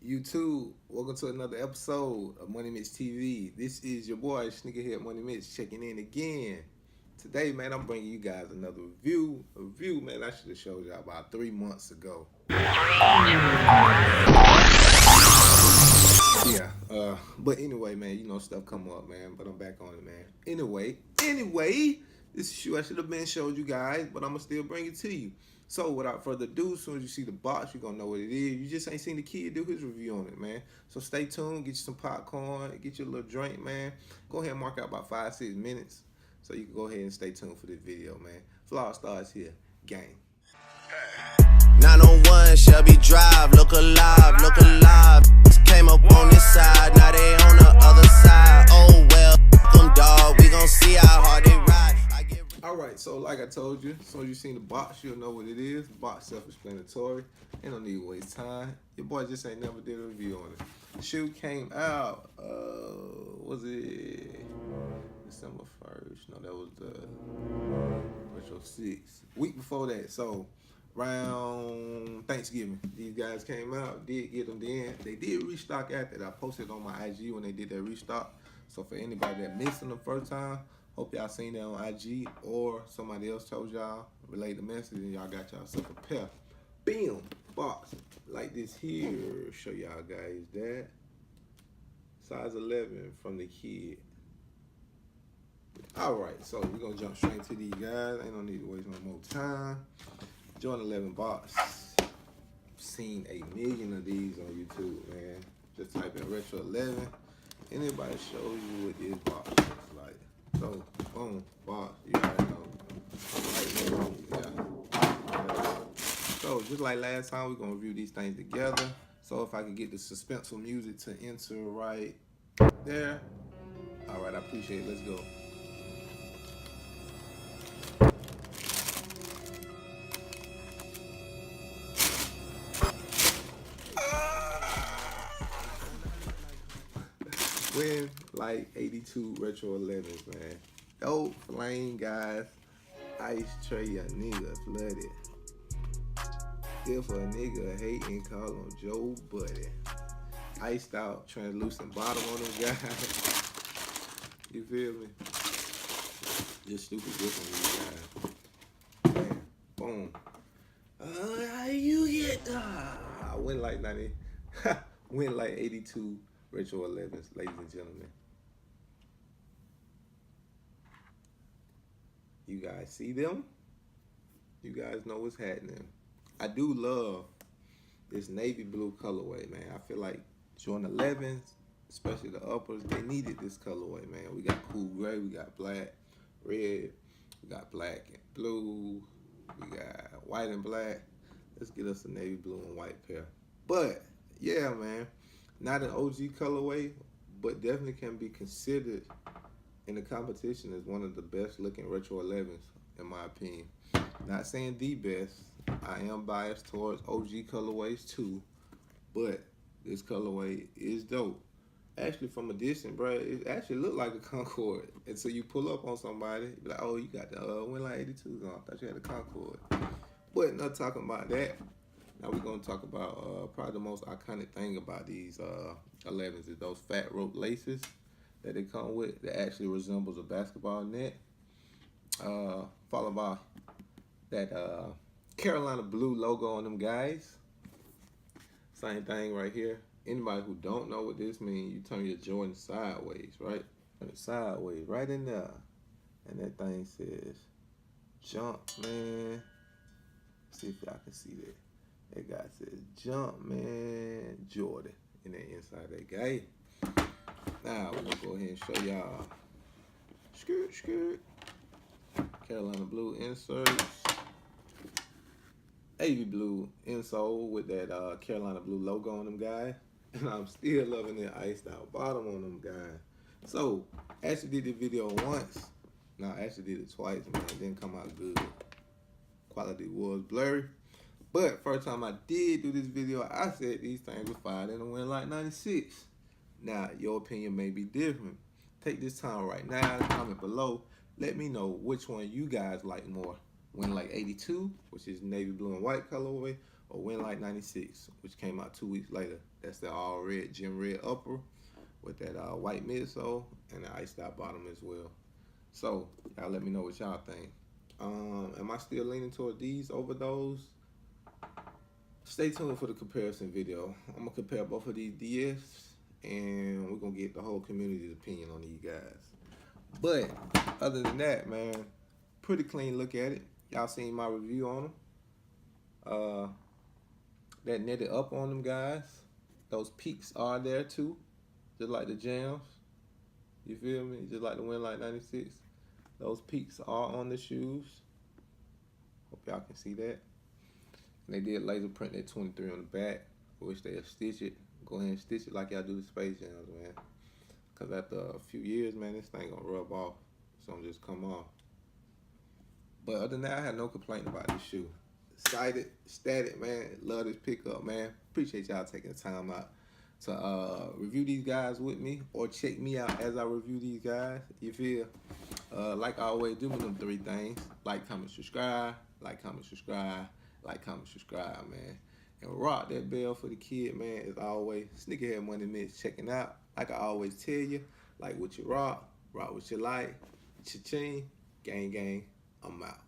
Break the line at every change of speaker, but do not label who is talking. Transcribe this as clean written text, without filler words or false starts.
YouTube, welcome to another episode of Money Mitch TV. This is your boy Sneakerhead Money Mitch checking in again. Today, man, I'm bringing you guys another review. A review, man, I should have showed y'all about 3 months ago. But anyway, man, stuff come up, man. But I'm back on it, man. Anyway, this shoe I should have been showed you guys, but I'm gonna still bring it to you. So without further ado, as soon as you see the box, you're gonna know what it is. You just ain't seen the kid do his review on it, man. So stay tuned, get you some popcorn, get you a little drink, man. Go ahead and mark out about 5-6 minutes so you can go ahead and stay tuned for this video, man. Vlog starts here. Gang.
901 Shelby Drive, look alive, look alive. Came up on this side, now they on the other side. Oh well, them dog, we gon' see how hard they ride.
Alright, so like I told you, as soon as you seen the box, you'll know what it is. The box self-explanatory. Ain't no need to waste time. Your boy just ain't never did a review on it. The shoe came out, was it December 1st? No, that was the Retro 6. Week before that, so around Thanksgiving, these guys came out, did get them then. They did restock after that. I posted on my IG when they did that restock. So for anybody that missed them the first time, hope y'all seen that on IG or somebody else told y'all, relayed the message, and y'all got yourself a pair. Bam! Box. Like this here. Show y'all guys that. Size 11 from the kid. Alright, so we're going to jump straight to these guys. Ain't no need to waste no more time. Jordan 11 box. Seen 8 million of these on YouTube, man. Just type in Retro 11. Anybody show you what this box looks like. So, boom, box, you already know. Yeah. So, just like last time, we're going to review these things together. So, if I can get the suspenseful music to enter right there. All right, I appreciate it. Let's go. Win like 82 Retro 11s, man. Dope flame guys. Ice tray a nigga flooded. If a nigga hating, call him Joe Buddy. Iced out, translucent bottom on them guys. You feel me? Just stupid different these guys. Man, boom. How you get I went like 90. Went like 82 Retro 11s, ladies and gentlemen. You guys see them? You guys know what's happening. I do love this navy blue colorway, man. I feel like Jordan 11s, especially the uppers, they needed this colorway, man. We got cool gray, we got black, red, we got black and blue, we got white and black. Let's get us a navy blue and white pair. But, yeah, man. Not an OG colorway, but definitely can be considered in the competition as one of the best looking Retro 11s, in my opinion. Not saying the best. I am biased towards OG colorways too, but this colorway is dope. Actually, from a distance, bro, it actually looked like a Concorde. And so you pull up on somebody, be like, oh, you got the Winline 82s on. I thought you had a Concorde. But not talking about that. Now we're going to talk about probably the most iconic thing about these 11s is those fat rope laces that they come with that actually resembles a basketball net. Followed by that Carolina blue logo on them guys. Same thing right here. Anybody who don't know what this means, you turn your Jordan sideways, right? Turn it sideways, right in there. And that thing says, jump, man. See if y'all can see that. That guy says, jump, man, Jordan, in the inside of that guy. Now, we're going to go ahead and show y'all. Skirt. Carolina blue inserts. Navy blue insole with that Carolina blue logo on them guys. And I'm still loving that iced out bottom on them guys. So, actually did the video once. No, I actually did it twice, man. It didn't come out good. Quality was blurry. But first time I did do this video, I said these things were fired in the Winline 96. Now, your opinion may be different. Take this time right now, comment below. Let me know which one you guys like more. Winline 82, which is navy blue and white colorway, or Winlight 96, which came out 2 weeks later. That's the all red gym red upper with that white midsole and the iced out bottom as well. So y'all let me know what y'all think. Am I still leaning toward these over those? Stay tuned for the comparison video. I'm gonna compare both of these DFs, and we're gonna get the whole community's opinion on these guys. But other than that, man, pretty clean look at it. Y'all seen my review on them. That netted up on them guys. Those peaks are there too, just like the jams. You feel me? Just like the Winlight 96. Those peaks are on the shoes. Hope y'all can see that. And they did laser print that 23 on the back. I wish they'd stitch it. Go ahead and stitch it like y'all do the Space Jams, man. Because after a few years, man, this thing gonna rub off. So I'm just come off. But other than that, I had no complaint about this shoe. Excited, static, man. Love this pickup, man. Appreciate y'all taking the time out to review these guys with me or check me out as I review these guys. You feel? Like I always do with them 3 things. Like, comment, subscribe. Like, comment, subscribe. Like, comment, subscribe, man. And rock that bell for the kid, man. As always, Sneakerhead Money Mitch checking out. Like I always tell you, like what you rock what you like. Cha-ching, gang, gang, I'm out.